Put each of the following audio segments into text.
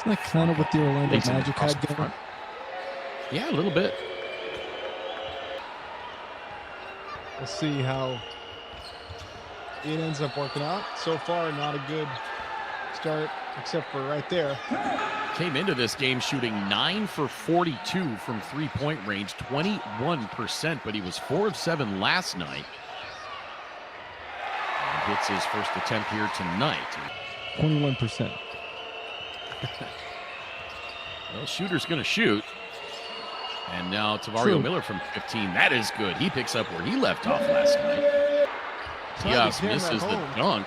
Isn't that kind of what the Orlando Magic had going? Yeah, a little bit. We'll see how it ends up working out. So far, not a good start, except for right there. Came into this game shooting 9 for 42 from three-point range, 21%, but he was 4 of 7 last night. And hits his first attempt here tonight. 21%. Well, shooter's going to shoot. And now Tavario Miller from 15. That is good. He picks up where he left off last night. Diaz misses the dunk.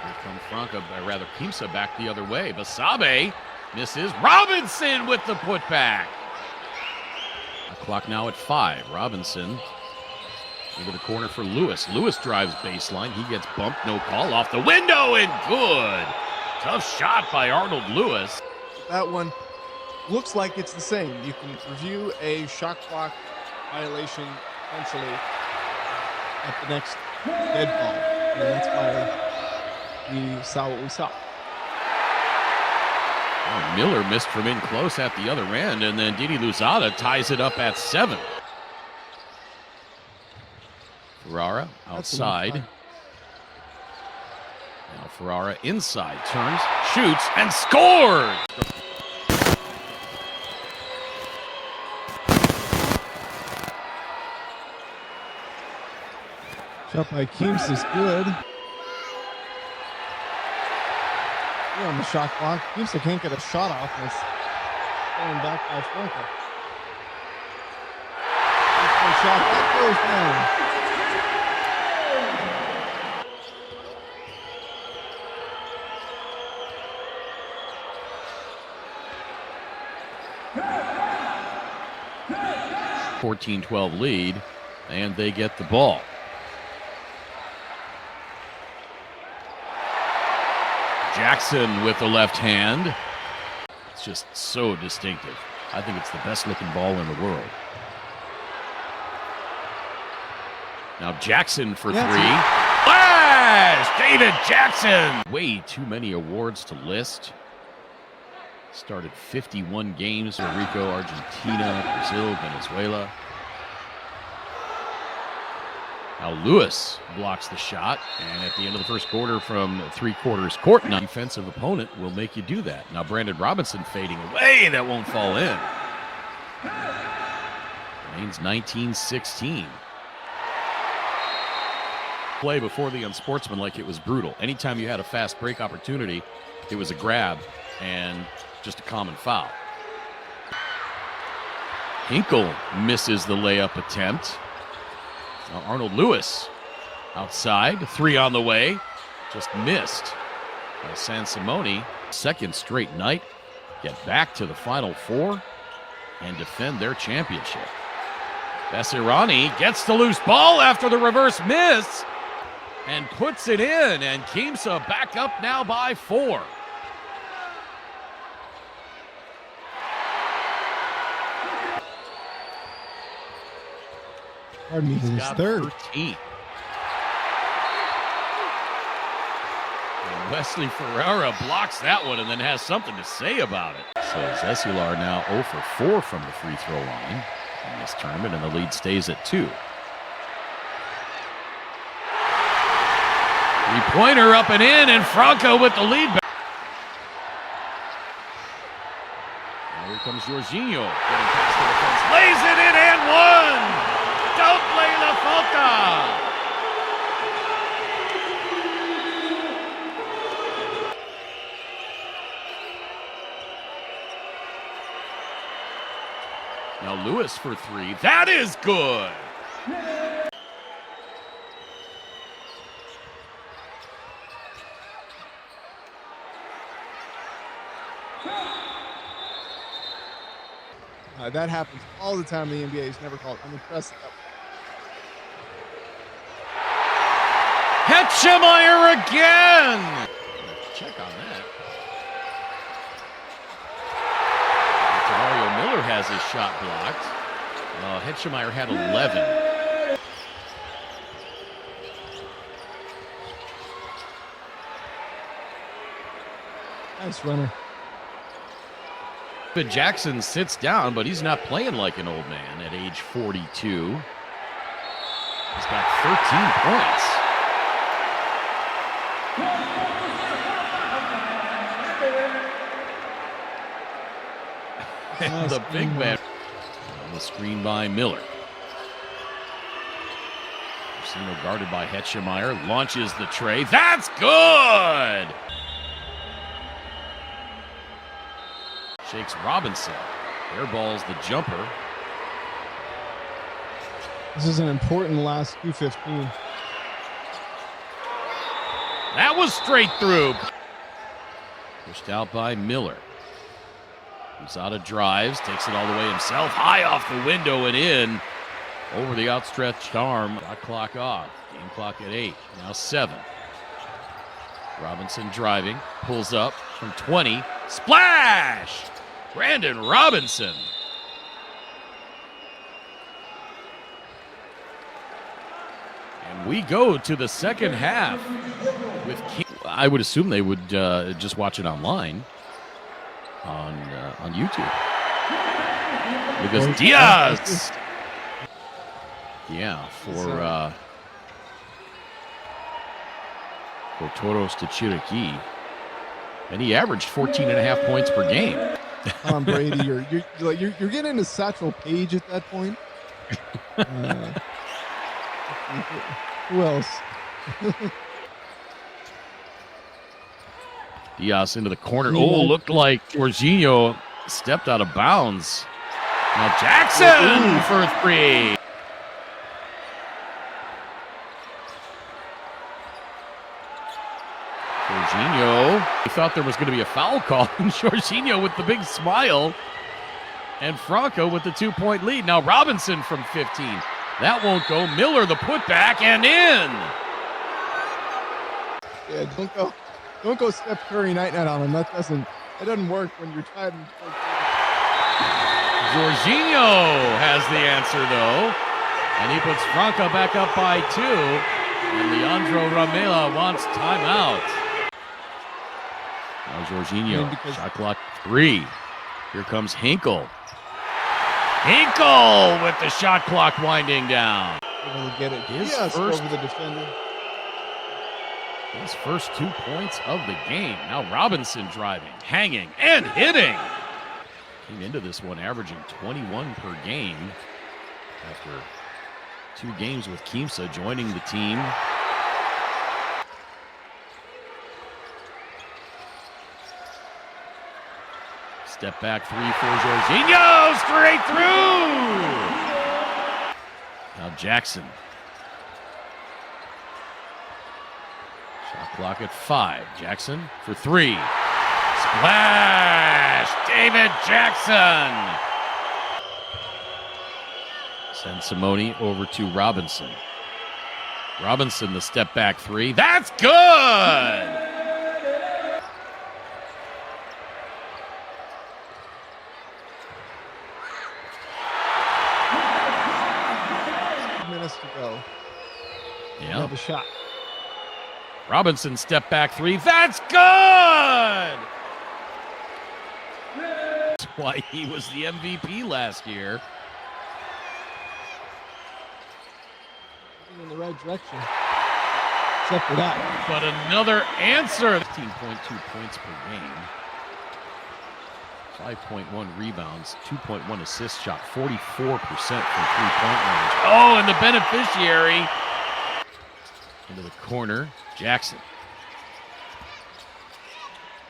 Here comes Franca, rather Quimsa back the other way. Basabe misses. Robinson with the putback. The clock now at 5. Robinson into the corner for Lewis. Lewis drives baseline. He gets bumped. No call. Off the window and good. Tough shot by Arnold Lewis. That one looks like it's the same. You can review a shot clock violation essentially at the next dead ball. And that's why we saw what we saw. Oh, Miller missed from in close at the other end, and then Didi Luzada ties it up at 7. Ferrara outside. Now Ferrara inside, turns, shoots, and scores! Shot by Quimsa is good. Here on the shot clock. Quimsa can't get a shot off, and it's going back by Franca. Shot that goes down. – 14-12 lead, and they get the ball. Jackson with the left hand. It's just so distinctive. I think it's the best looking ball in the world. Now Jackson for 3. Flash! David Jackson! Way too many awards to list. Started 51 games. Puerto Rico, Argentina, Brazil, Venezuela. Now Lewis blocks the shot, and at the end of the first quarter from 3/4 court, now defensive opponent will make you do that. Now Brandon Robinson fading away, that won't fall in. Remains 19-16. Play before the unsportsmanlike, it was brutal. Anytime you had a fast break opportunity, it was a grab and just a common foul. Hinkle misses the layup attempt. Now Arnold Lewis outside, 3 on the way, just missed by Sansimone. Second straight night, get back to the Final Four and defend their championship. Bessirani gets the loose ball after the reverse miss and puts it in, and Quimsa back up now by 4. Pardon me, his third. 13. And Wesley Ferreira blocks that one and then has something to say about it. So Zesilar now 0 for 4 from the free throw line in this tournament, and the lead stays at 2. Three-pointer up and in, and Franca with the lead back. Now here comes Jorginho, getting past the defense, lays it in and 1! Don't play la falta! Now Lewis for 3. That is good! That happens all the time in the NBA. It's never called. I'm impressed. Hetchemeyer again! Check on that. Tavario Miller has his shot blocked. Hetchemeyer had 11. Nice runner. But Jackson sits down, but he's not playing like an old man at age 42. He's got 13 points. Nice The big man on the screen by Miller. Orsino guarded by Hetchemeyer, launches the tray. That's good! Shakes Robinson. Airballs the jumper. This is an important last 2:15. That was straight through. Pushed out by Miller. Usada drives, takes it all the way himself, high off the window and in. Over the outstretched arm. Shot clock off. Game clock at 8. Now 7. Robinson driving. Pulls up from 20. Splash! Brandon Robinson. And we go to the second half with I would assume they would just watch it online on YouTube. Because Diaz. Yeah, for Toros to Chiriquí. And he averaged 14.5 points per game. Tom Brady, you're getting into Satchel Paige at that point. Who else? Diaz into the corner. Oh, looked like Jorginho stepped out of bounds. Now Jackson for 3. Jorginho. He thought there was going to be a foul call. And Jorginho with the big smile. And Franca with the 2-point lead. Now Robinson from 15. That won't go. Miller the putback and in. Yeah, don't go Steph Curry night on him. That doesn't work when you're trying to. Jorginho has the answer though. And he puts Franca back up by 2. And Leandro Ramela wants timeout. Now Jorginho, shot clock 3. Here comes Hinkle. Hinkle with the shot clock winding down. Able to get it. His first over the defender. His first 2 points of the game. Now Robinson driving, hanging, and hitting. Came into this one averaging 21 per game after 2 games with Quimsa joining the team. Step back 3 for Jorginho, straight through. Now Jackson. Shot clock at 5. Jackson for 3. Splash! David Jackson. Send Simone over to Robinson. Robinson, the step back 3. That's good! Minutes to go. Yeah. Have a shot. Robinson step back 3. That's good! That's why he was the MVP last year. In the right direction. Except for that. But another answer. 15.2 points per game. 5.1 rebounds, 2.1 assists, shot 44% from 3-point range. Oh, and the beneficiary into the corner, Jackson.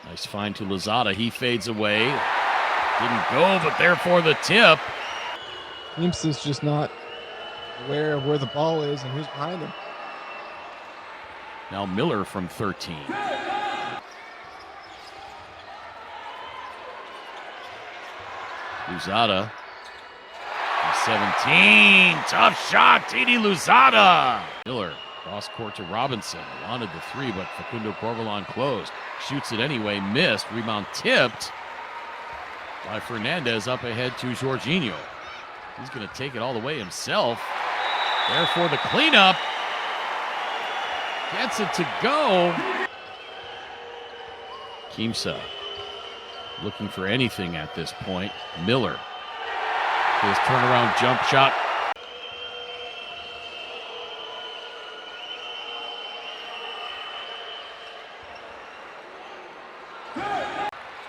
Nice find to Lozada. He fades away. Didn't go, but therefore the tip. Quimsa's just not aware of where the ball is and who's behind him. Now Miller from 13. Luzada. 17. Tough shot. Titi Luzada. Miller. Cross court to Robinson. Wanted the 3, but Facundo Corvalon closed. Shoots it anyway. Missed. Rebound tipped by Fernandez up ahead to Jorginho. He's going to take it all the way himself. Therefore the cleanup. Gets it to go. Quimsa looking for anything at this point. Miller, his turnaround jump shot.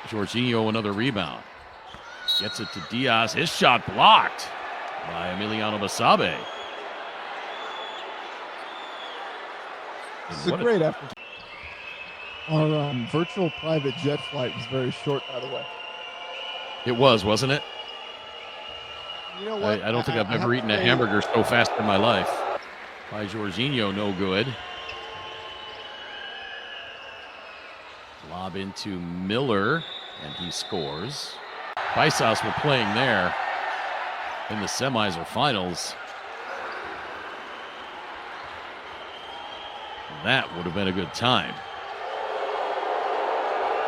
Jorginho, another rebound. Gets it to Diaz. His shot blocked by Emiliano Basabe. This is a great effort. Our virtual private jet flight was very short, by the way. It was, wasn't it? You know what? I don't think I've ever eaten a hamburger so fast in my life. By Jorginho, no good. Lob into Miller, and he scores. Paisas were playing there in the semis or finals. That would have been a good time.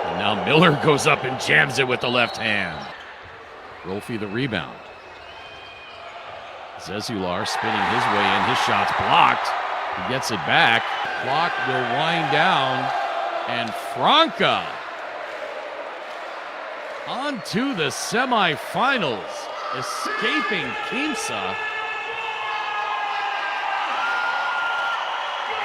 And now Miller goes up and jams it with the left hand. Rolfie the rebound. Zezular spinning his way in. His shot's blocked. He gets it back. Clock will wind down. And Franca on to the semifinals, escaping Quimsa